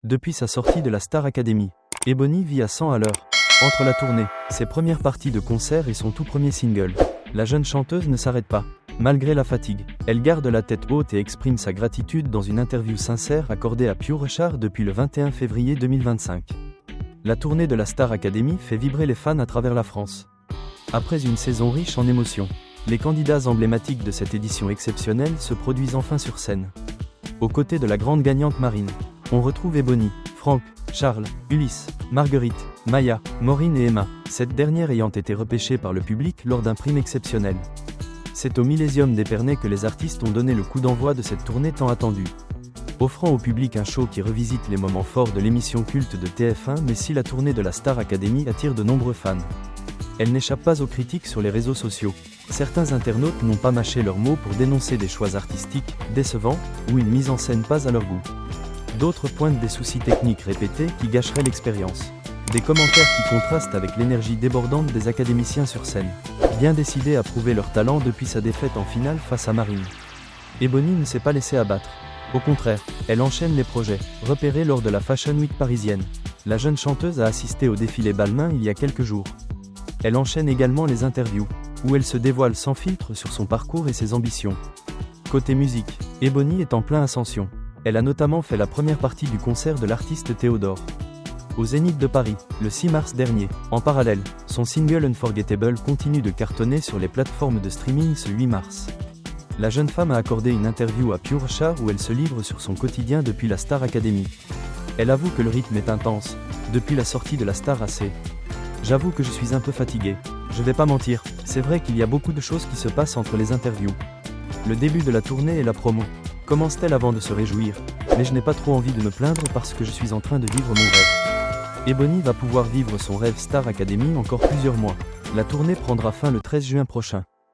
Depuis sa sortie de la Star Academy, Ebony vit à 100 à l'heure. Entre la tournée, ses premières parties de concert et son tout premier single, la jeune chanteuse ne s'arrête pas. Malgré la fatigue, elle garde la tête haute et exprime sa gratitude dans une interview sincère accordée à Pure Richard depuis le 21 février 2025. La tournée de la Star Academy fait vibrer les fans à travers la France. Après une saison riche en émotions, les candidats emblématiques de cette édition exceptionnelle se produisent enfin sur scène. Aux côtés de la grande gagnante Marine, on retrouve Ebony, Franck, Charles, Ulysse, Marguerite, Maya, Maureen et Emma, cette dernière ayant été repêchée par le public lors d'un prime exceptionnel. C'est au Millésium d'Épernay que les artistes ont donné le coup d'envoi de cette tournée tant attendue. Offrant au public un show qui revisite les moments forts de l'émission culte de TF1, mais si la tournée de la Star Academy attire de nombreux fans, elle n'échappe pas aux critiques sur les réseaux sociaux. Certains internautes n'ont pas mâché leurs mots pour dénoncer des choix artistiques décevants ou une mise en scène pas à leur goût. D'autres pointent des soucis techniques répétés qui gâcheraient l'expérience. Des commentaires qui contrastent avec l'énergie débordante des académiciens sur scène, bien décidés à prouver leur talent depuis sa défaite en finale face à Marine. Ebony ne s'est pas laissée abattre. Au contraire, elle enchaîne les projets, repérés lors de la Fashion Week parisienne. La jeune chanteuse a assisté au défilé Balmain il y a quelques jours. Elle enchaîne également les interviews, où elle se dévoile sans filtre sur son parcours et ses ambitions. Côté musique, Ebony est en plein ascension. Elle a notamment fait la première partie du concert de l'artiste Théodore au Zénith de Paris, le 6 mars dernier. En parallèle, son single Unforgettable continue de cartonner sur les plateformes de streaming ce 8 mars. La jeune femme a accordé une interview à Pure Richard où elle se livre sur son quotidien depuis la Star Academy. Elle avoue que le rythme est intense, depuis la sortie de la Star AC. J'avoue que je suis un peu fatiguée. Je vais pas mentir, c'est vrai qu'il y a beaucoup de choses qui se passent entre les interviews. Le début de la tournée et la promo. Commence-t-elle avant de se réjouir, mais je n'ai pas trop envie de me plaindre parce que je suis en train de vivre mon rêve. Ebony va pouvoir vivre son rêve Star Academy encore plusieurs mois. La tournée prendra fin le 13 juin prochain.